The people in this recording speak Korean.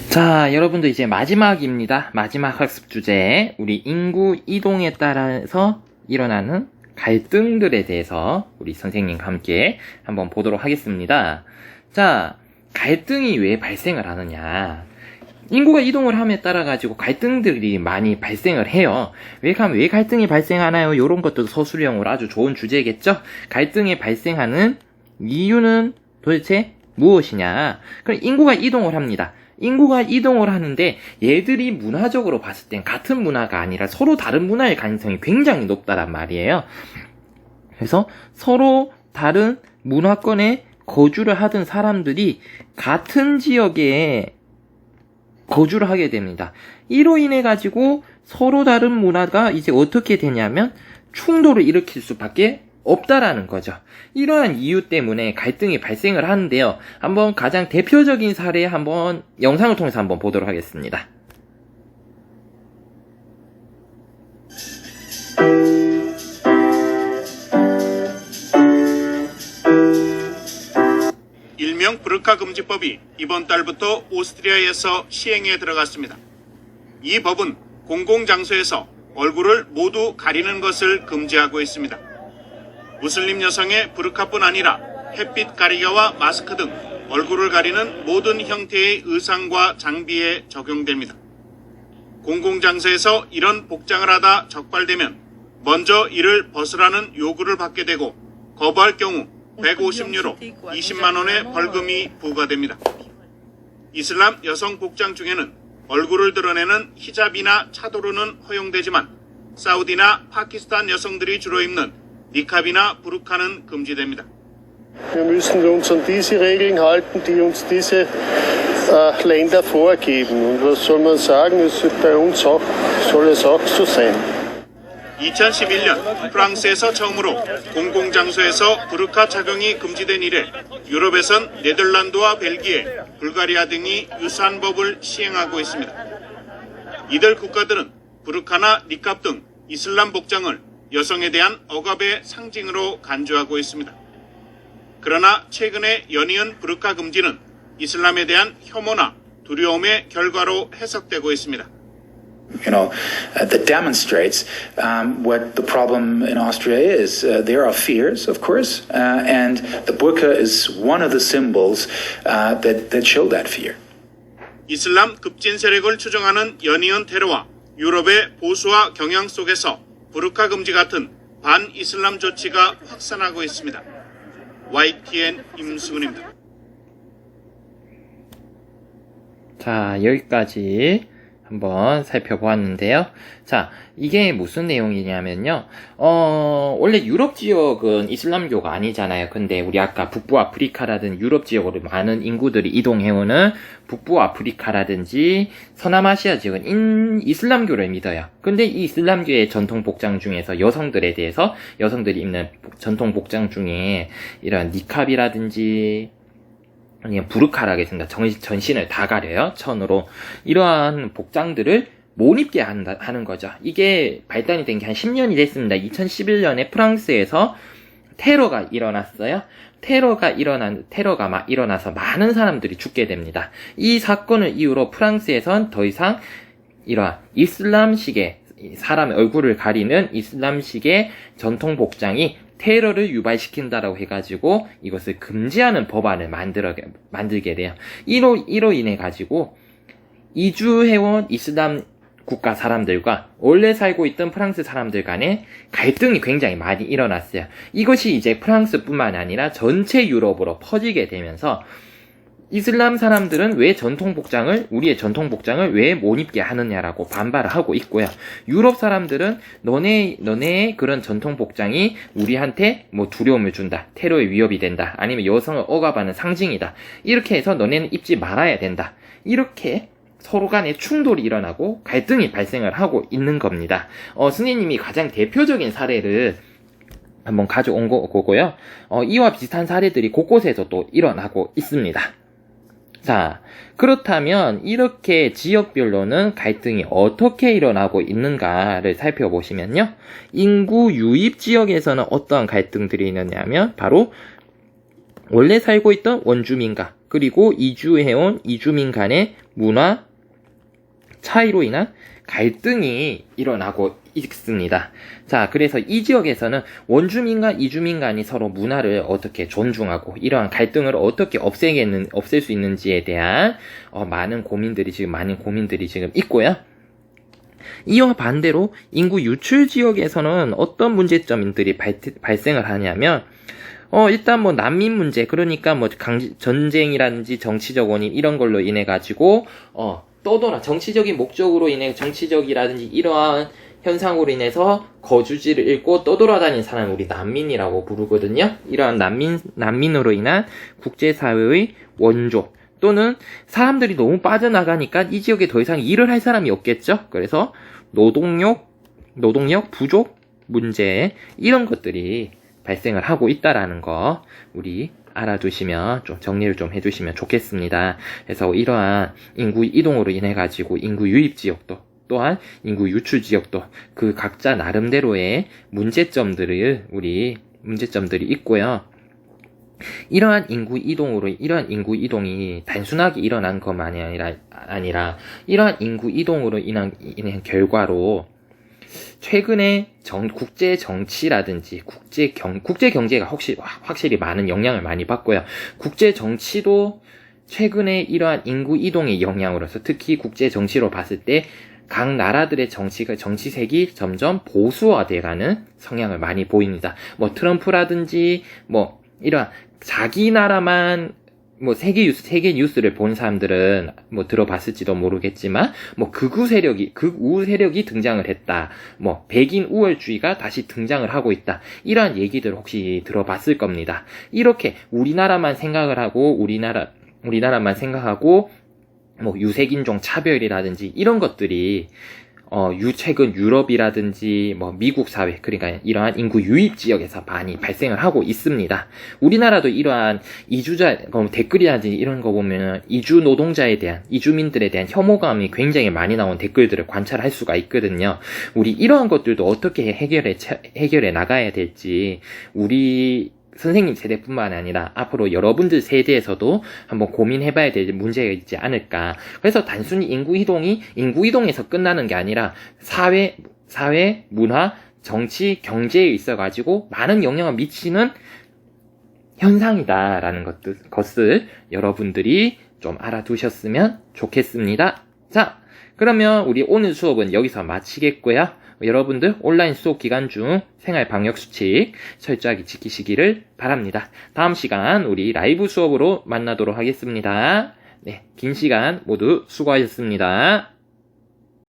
자, 여러분들 이제 마지막입니다. 마지막 학습 주제. 우리 인구 이동에 따라서 일어나는 갈등들에 대해서 우리 선생님과 함께 한번 보도록 하겠습니다. 자, 갈등이 왜 발생을 하느냐. 인구가 이동을 함에 따라 가지고 갈등들이 많이 발생을 해요. 왜 갈등이 발생하나요? 이런 것도 서술형으로 아주 좋은 주제겠죠? 갈등이 발생하는 이유는 도대체 무엇이냐? 그럼 인구가 이동을 합니다. 인구가 이동을 하는데 얘들이 문화적으로 봤을 땐 같은 문화가 아니라 서로 다른 문화일 가능성이 굉장히 높다란 말이에요. 그래서 서로 다른 문화권에 거주를 하던 사람들이 같은 지역에 거주를 하게 됩니다. 이로 인해 가지고 서로 다른 문화가 이제 어떻게 되냐면 충돌을 일으킬 수밖에 없다라는 거죠. 이러한 이유 때문에 갈등이 발생을 하는데요. 한번 가장 대표적인 사례 한번 영상을 통해서 한번 보도록 하겠습니다. 일명 부르카 금지법이 이번 달부터 오스트리아에서 시행에 들어갔습니다. 이 법은 공공장소에서 얼굴을 모두 가리는 것을 금지하고 있습니다. 무슬림 여성의 부르카뿐 아니라 햇빛 가리개와 마스크 등 얼굴을 가리는 모든 형태의 의상과 장비에 적용됩니다. 공공장소에서 이런 복장을 하다 적발되면 먼저 이를 벗으라는 요구를 받게 되고 거부할 경우 150유로, 20만 원의 벌금이 부과됩니다. 이슬람 여성 복장 중에는 얼굴을 드러내는 히잡이나 차도르는 허용되지만 사우디나 파키스탄 여성들이 주로 입는 니캅이나 부르카는 금지됩니다. Wir müssen uns an diese Regeln halten, die uns diese Länder vorgeben. Und was soll man sagen? Bei uns soll es auch so sein. 2011년 프랑스에서 처음으로 공공장소에서 부르카 착용이 금지된 이래 유럽에선 네덜란드와 벨기에, 불가리아 등이 유사한 법을 시행하고 있습니다. 이들 국가들은 부르카나 니캅 등 이슬람 복장을 여성에 대한 억압의 상징으로 간주하고 있습니다. 그러나 최근에 연이은 부르카 금지는 이슬람에 대한 혐오나 두려움의 결과로 해석되고 있습니다. That demonstrates what the problem in Austria is. There are fears, of course, and the burqa is one of the symbols that show that fear. 이슬람 급진 세력을 추종하는 연이은 테러와 유럽의 보수화 경향 속에서 부르카 금지 같은 반이슬람 조치가 확산하고 있습니다. YTN 임승훈입니다. 자, 여기까지 한번 살펴보았는데요. 자, 이게 무슨 내용이냐면요. 원래 유럽 지역은 이슬람교가 아니잖아요. 근데 우리 아까 북부 아프리카라든 유럽 지역으로 많은 인구들이 이동해오는 북부 아프리카라든지 서남아시아 지역은 이슬람교를 믿어요. 근데 이 이슬람교의 전통 복장 중에서 여성들이 입는 전통 복장 중에 이런 니캅이라든지 아니면 부르카라 하겠습니다. 전신을 다 가려요. 천으로. 이러한 복장들을 못 입게 하는 거죠. 이게 발단이 된 게 한 10년이 됐습니다. 2011년에 프랑스에서 테러가 일어났어요. 테러가 막 일어나서 많은 사람들이 죽게 됩니다. 이 사건을 이후로 프랑스에선 더 이상 이러한 이슬람식의 사람의 얼굴을 가리는 이슬람식의 전통 복장이 테러를 유발시킨다라고 해가지고 이것을 금지하는 법안을 만들게 돼요. 이로 인해 가지고 이주해온 이슬람 국가 사람들과 원래 살고 있던 프랑스 사람들 간에 갈등이 굉장히 많이 일어났어요. 이것이 이제 프랑스뿐만 아니라 전체 유럽으로 퍼지게 되면서 이슬람 사람들은 왜 우리의 전통 복장을 왜 못 입게 하느냐라고 반발을 하고 있고요. 유럽 사람들은 너네의 그런 전통 복장이 우리한테 두려움을 준다. 테러의 위협이 된다. 아니면 여성을 억압하는 상징이다. 이렇게 해서 너네는 입지 말아야 된다. 이렇게 서로 간에 충돌이 일어나고 갈등이 발생을 하고 있는 겁니다. 스님이 가장 대표적인 사례를 한번 가져온 거고요. 이와 비슷한 사례들이 곳곳에서 또 일어나고 있습니다. 자, 그렇다면 이렇게 지역별로는 갈등이 어떻게 일어나고 있는가를 살펴보시면요. 인구 유입 지역에서는 어떠한 갈등들이 있느냐면 바로 원래 살고 있던 원주민과 그리고 이주해온 이주민 간의 문화 차이로 인한 갈등이 일어나고 있습니다. 자, 그래서 이 지역에서는 원주민과 이주민 간이 서로 문화를 어떻게 존중하고 이러한 갈등을 어떻게 없앨 수 있는지에 대한 많은 고민들이 지금 있고요. 이와 반대로 인구 유출 지역에서는 어떤 문제점들이 발생을 하냐면 일단 뭐 난민 문제, 그러니까 뭐 전쟁이라든지 정치적 원인 이런 걸로 인해 가지고 정치적인 목적으로 인해 정치적이라든지 이러한 현상으로 인해서 거주지를 잃고 떠돌아다니는 사람을 우리 난민이라고 부르거든요. 이러한 난민으로 인한 국제사회의 원조 또는 사람들이 너무 빠져나가니까 이 지역에 더 이상 일을 할 사람이 없겠죠. 그래서 노동력 부족 문제 이런 것들이 발생을 하고 있다라는 거 우리 알아두시면 좀 정리를 좀 해주시면 좋겠습니다. 그래서 이러한 인구 이동으로 인해 가지고 인구 유입 지역도 또한 인구 유출 지역도 그 각자 나름대로의 문제점들이 있고요. 이러한 인구 이동이 단순하게 일어난 것만이 아니라 이러한 인구 이동으로 인한 결과로 최근에 국제 정치라든지 국제 경제가 확실히 많은 영향을 많이 받고요. 국제 정치도 최근에 이러한 인구 이동의 영향으로서 특히 국제 정치로 봤을 때 각 나라들의 정치색이 점점 보수화돼가는 성향을 많이 보입니다. 뭐 트럼프라든지 뭐 이러한 자기 나라만 뭐 세계 뉴스를 본 사람들은 뭐 들어봤을지도 모르겠지만 뭐 극우 세력이 등장을 했다. 뭐 백인 우월주의가 다시 등장을 하고 있다. 이러한 얘기들 혹시 들어봤을 겁니다. 이렇게 우리나라만 생각하고 뭐 유색인종 차별이라든지 이런 것들이 최근 유럽이라든지 뭐 미국 사회, 그러니까 이러한 인구 유입 지역에서 많이 발생을 하고 있습니다. 우리나라도 이러한 댓글이라든지 이런 거 보면 이주민들에 대한 혐오감이 굉장히 많이 나온 댓글들을 관찰할 수가 있거든요. 우리 이러한 것들도 어떻게 해결해 나가야 될지 우리 선생님 세대뿐만 아니라 앞으로 여러분들 세대에서도 한번 고민해봐야 될 문제가 있지 않을까. 그래서 단순히 인구 이동에서 끝나는 게 아니라 사회, 문화, 정치, 경제에 있어가지고 많은 영향을 미치는 현상이다라는 것을 여러분들이 좀 알아두셨으면 좋겠습니다. 자, 그러면 우리 오늘 수업은 여기서 마치겠고요. 여러분들 온라인 수업 기간 중 생활 방역 수칙 철저하게 지키시기를 바랍니다. 다음 시간 우리 라이브 수업으로 만나도록 하겠습니다. 네, 긴 시간 모두 수고하셨습니다.